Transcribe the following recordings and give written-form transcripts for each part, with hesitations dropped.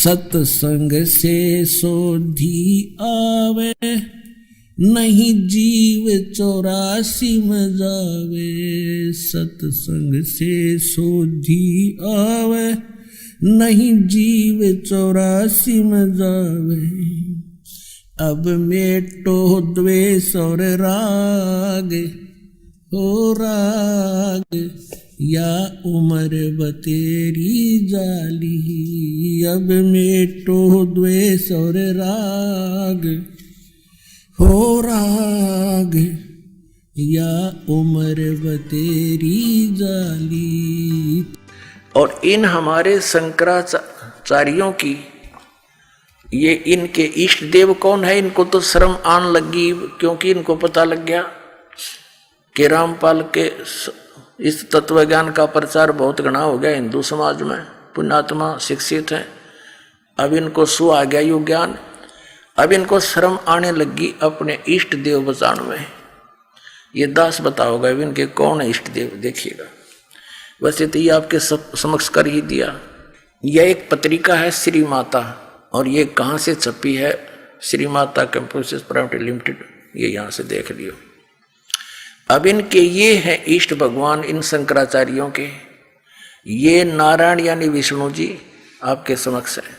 सत्संग से सोधी आवे, नहीं जीव 84 में जावे। सत्संग से सोधी आवे, नहीं जीव 84 में जावे। अब मेटो द्वेष और राग, हो राग या उम्र बतेरी जाली। अब मेटो द्वेष और राग, हो राग या उम्र बतेरी जाली। और इन हमारे शंकराचार्यों की, ये इनके इष्ट देव कौन है, इनको तो शर्म आन लगी, क्योंकि इनको पता लग गया कि रामपाल के इस तत्व ज्ञान का प्रचार बहुत घना हो गया हिंदू समाज में, पुण्यात्मा शिक्षित हैं। अब इनको सु आ गया यु ज्ञान, अब इनको शर्म आने लगी अपने इष्ट देव बचाने में। ये दास बताओगा अब इनके कौन है इष्ट देव, देखिएगा। वैसे तो ये आपके समक्ष कर ही दिया। यह एक पत्रिका है श्री माता, और ये कहाँ से छपी है, Shri Mata computers private limited, ये यहाँ से देख लियो। अब इनके ये हैं इष्ट भगवान इन शंकराचार्यों के, ये नारायण यानी विष्णु जी आपके समक्ष है,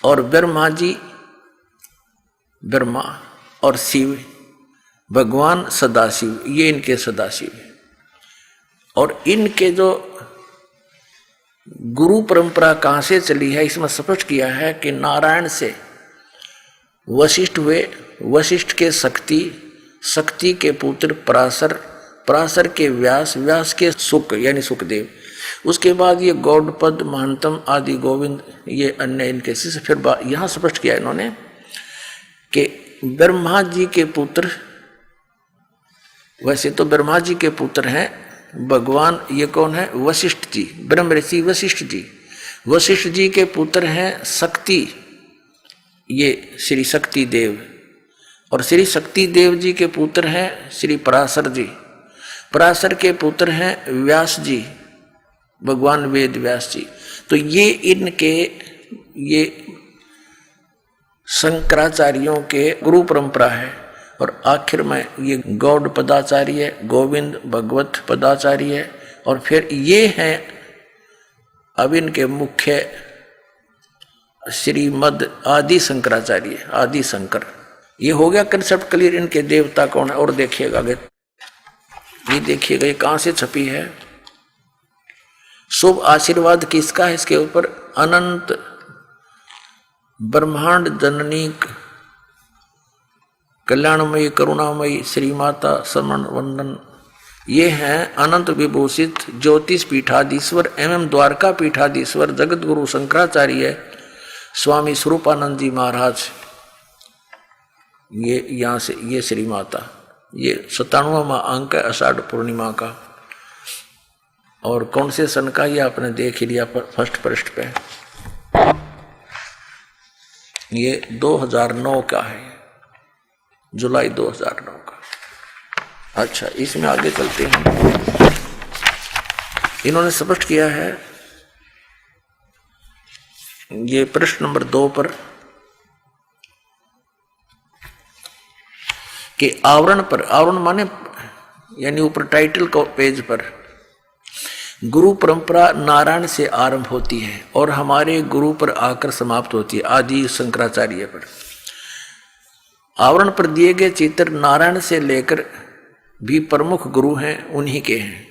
और ब्रह्मा जी ब्रह्मा, और शिव भगवान सदाशिव, ये इनके सदाशिव है। और इनके जो गुरु परंपरा कहाँ से चली है, इसमें स्पष्ट किया है कि नारायण से वशिष्ठ हुए, वशिष्ठ के शक्ति, शक्ति के पुत्र पराशर, पराशर के व्यास, व्यास के शुक यानी सुखदेव, उसके बाद ये गौड़पद महंतम आदि गोविंद, ये अन्य इनके शिष्य। फिर यहाँ स्पष्ट किया इन्होंने कि ब्रह्मा जी के पुत्र, वैसे तो ब्रह्मा जी के पुत्र हैं भगवान, ये कौन है, वशिष्ठ जी, ब्रह्म ऋषि वशिष्ठ जी। वशिष्ठ जी के पुत्र हैं शक्ति, ये श्री शक्ति देव, और श्री शक्ति देव जी के पुत्र हैं श्री पराशर जी। पराशर के पुत्र हैं व्यास जी, भगवान वेद व्यास जी। तो ये इनके, ये शंकराचार्यों के गुरु परंपरा है। और आखिर में ये गौड़ पदाचार्य, गोविंद भगवत पदाचार्य, और फिर ये हैं अब इनके मुख्य श्रीमद आदि शंकराचार्य, आदि शंकर। ये हो गया कंसेप्ट क्लियर, इनके देवता कौन है। और देखिएगा आगे, ये देखिएगा ये कहाँ से छपी है। शुभ आशीर्वाद किसका है इसके ऊपर, अनंत ब्रह्मांड जननी कल्याणमयी करुणामयी श्री माता समन वंदन। ये हैं अनंत विभूषित ज्योतिष पीठाधीश्वर एवं द्वारका पीठाधीश्वर जगत गुरु शंकराचार्य स्वामी स्वरूपानंद जी महाराज। ये यहाँ से ये श्री माता, ये 97वां अंक है आषाढ़ पूर्णिमा का। और कौन से सन का, ये आपने देख ही लिया फर्स्ट पृष्ठ पे, ये 2009 का है, जुलाई 2009 का। अच्छा, इसमें आगे चलते हैं। इन्होंने स्पष्ट किया है ये प्रश्न नंबर 2 पर कि आवरण पर, आवरण माने यानी ऊपर टाइटल को पेज पर, गुरु परंपरा नारायण से आरंभ होती है और हमारे गुरु पर आकर समाप्त होती है, आदि शंकराचार्य पर। आवरण पर दिए गए चित्र नारायण से लेकर भी प्रमुख गुरु हैं, उन्हीं के हैं।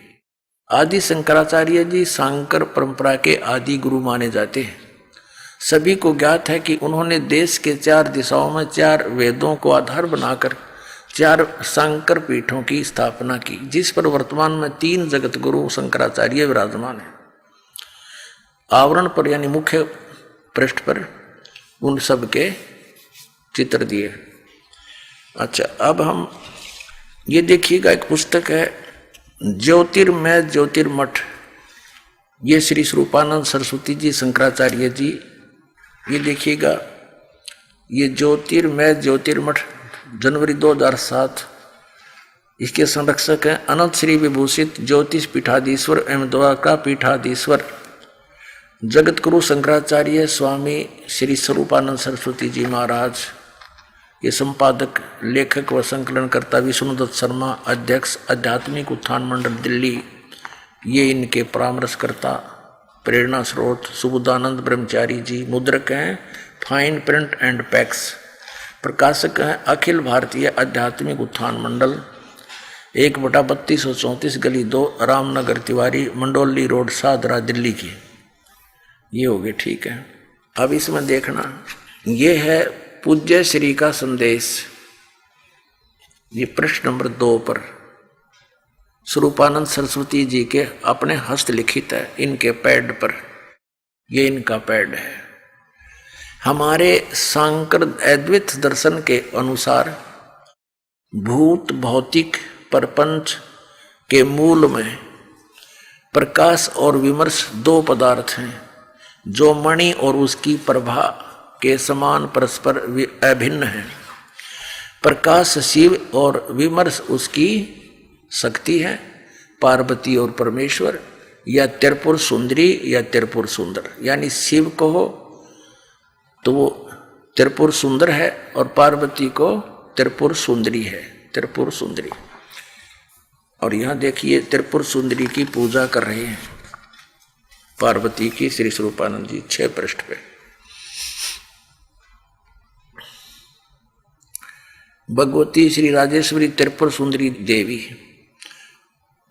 आदि शंकराचार्य जी शांकर परंपरा के आदि गुरु माने जाते हैं। सभी को ज्ञात है कि उन्होंने देश के 4 दिशाओं में 4 वेदों को आधार बनाकर 4 शांकर पीठों की स्थापना की, जिस पर वर्तमान में 3 जगत गुरु शंकराचार्य विराजमान है। आवरण पर यानी मुख्य पृष्ठ पर उन सब के चित्र दिए। अच्छा, अब हम ये देखिएगा, एक पुस्तक है ज्योतिर्मय ज्योतिर्मठ, ये श्री स्वरूपानंद सरस्वती जी शंकराचार्य जी। ये देखिएगा, ये ज्योतिर्मय ज्योतिर्मठ जनवरी 2007, इसके संरक्षक हैं अनंत श्री विभूषित ज्योतिष पीठाधीश्वर एवं द्वारका पीठाधीश्वर जगत गुरु शंकराचार्य स्वामी श्री स्वरूपानंद सरस्वती जी महाराज, ये संपादक, लेखक व संकलनकर्ता विष्णुदत्त शर्मा, अध्यक्ष आध्यात्मिक उत्थान मंडल दिल्ली, ये इनके परामर्शकर्ता, प्रेरणा स्रोत सुबुदानंद ब्रह्मचारी जी, मुद्रक हैं फाइन प्रिंट एंड पैक्स, प्रकाशक हैं अखिल भारतीय आध्यात्मिक उत्थान मंडल, 1/3234 गली 2 रामनगर तिवारी, मंडोली रोड, शाहदरा, दिल्ली की। ये हो गए, ठीक है। अब इसमें देखना, ये है पूज्य श्री का संदेश, ये पृष्ठ नंबर 2 पर स्वरूपानंद सरस्वती जी के अपने हस्तलिखित है, इनके पैड पर, ये इनका पैड है। हमारे सांकर अद्वैत दर्शन के अनुसार भूत भौतिक प्रपंच के मूल में प्रकाश और विमर्श 2 पदार्थ हैं, जो मणि और उसकी प्रभा के समान परस्पर अभिन्न है। प्रकाश शिव और विमर्श उसकी शक्ति है, पार्वती और परमेश्वर, या त्रिपुर सुंदरी या त्रिपुर सुंदर, यानी शिव को हो तो वो त्रिपुर सुंदर है और पार्वती को त्रिपुर सुंदरी है, त्रिपुर सुंदरी। और यहाँ देखिए त्रिपुर सुंदरी की पूजा कर रहे हैं पार्वती की श्री स्वरूपानंद जी, 6 पृष्ठ पे। भगवती श्री राजेश्वरी त्रिपुर सुंदरी देवी,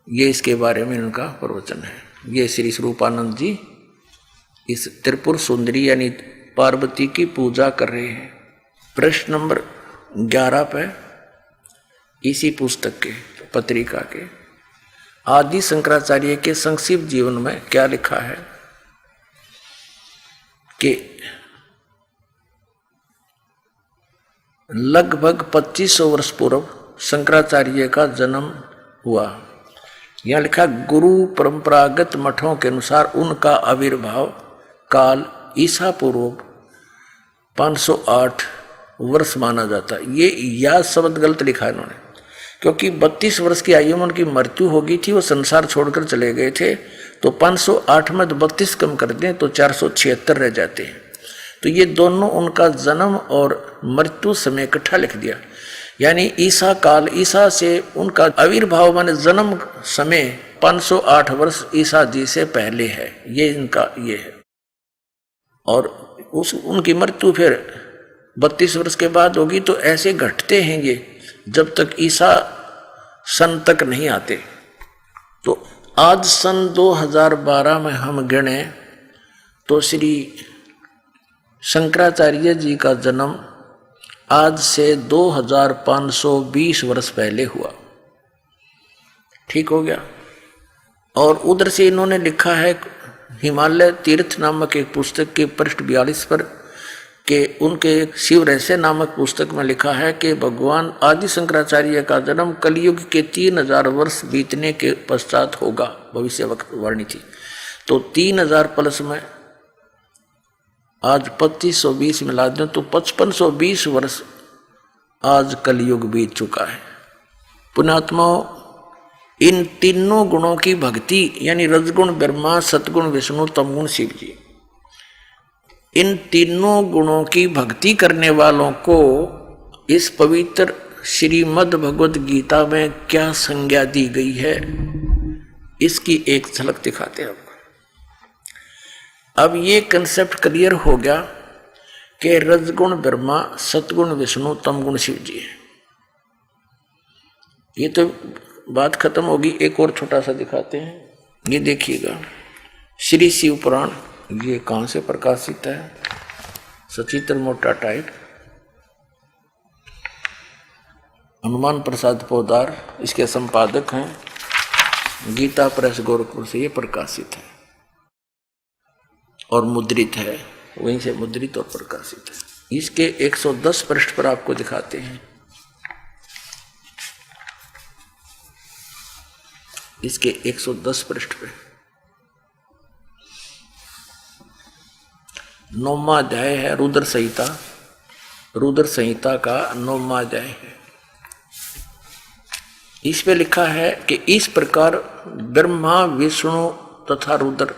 ये इसके बारे में इनका प्रवचन है। ये श्री स्वरूपानंद जी इस त्रिपुर सुंदरी यानी पार्वती की पूजा कर रहे हैं। प्रश्न नंबर 11 पे इसी पुस्तक के पत्रिका के आदि शंकराचार्य के संक्षिप्त जीवन में क्या लिखा है कि लगभग 2500 वर्ष पूर्व शंकराचार्य का जन्म हुआ। यह लिखा, गुरु परंपरागत मठों के अनुसार उनका आविर्भाव काल ईसा पूर्व 508 वर्ष माना जाता। ये या शब्द गलत लिखा है इन्होंने, क्योंकि 32 वर्ष की आयु में उनकी मृत्यु हो गई थी, वो संसार छोड़कर चले गए थे। तो 508 में 32 कम कर दें तो 476 रह जाते हैं। तो ये दोनों उनका जन्म और मृत्यु समय इकट्ठा लिख दिया, यानी ईसा काल, ईसा से उनका आविर्भाव माने जन्म समय 508 वर्ष ईसा जी से पहले है, ये इनका ये है। और उनकी मृत्यु फिर 32 वर्ष के बाद होगी। तो ऐसे घटते हैं ये जब तक ईसा सन तक नहीं आते। तो आज सन 2012 में हम गिने तो श्री शंकराचार्य जी का जन्म आज से 2520 वर्ष पहले हुआ। ठीक हो गया। और उधर से इन्होंने लिखा है हिमालय तीर्थ नामक एक पुस्तक के पृष्ठ 42 पर कि उनके शिव रहस्य नामक पुस्तक में लिखा है कि भगवान आदि शंकराचार्य का जन्म कलयुग के 3000 वर्ष बीतने के पश्चात होगा, भविष्यवाणी थी। तो 3000 प्लस में आज 2520 मिला दें तो 5520 वर्ष आज कलयुग बीत चुका है। पुण्यात्माओं, इन तीनों गुणों की भक्ति यानी रजगुण ब्रह्मा, सतगुण विष्णु, तमगुण शिव जी, इन तीनों गुणों की भक्ति करने वालों को इस पवित्र श्रीमद् भगवद गीता में क्या संज्ञा दी गई है, इसकी एक झलक दिखाते हैं आपको। अब ये कंसेप्ट क्लियर हो गया कि रजगुण ब्रह्मा, सतगुण विष्णु, तमगुण शिव जी है। ये तो बात खत्म होगी। एक और छोटा सा दिखाते हैं, ये देखिएगा श्री शिव पुराण, ये कहाँ से प्रकाशित है, सचित्र मोटा टाइप, हनुमान प्रसाद पोदार इसके संपादक हैं, गीता प्रेस गोरखपुर से ये प्रकाशित है और मुद्रित है, वहीं से मुद्रित और प्रकाशित है। इसके 110 पृष्ठ पर आपको दिखाते हैं, इसके 110 पृष्ठ पे 9वां अध्याय है, रुद्र संहिता, रुद्र संहिता का 9वां अध्याय है। इस पे लिखा है कि इस प्रकार ब्रह्मा, विष्णु तथा रुद्र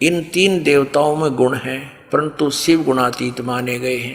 इन तीन देवताओं में गुण है, परंतु शिव गुणातीत माने गए हैं।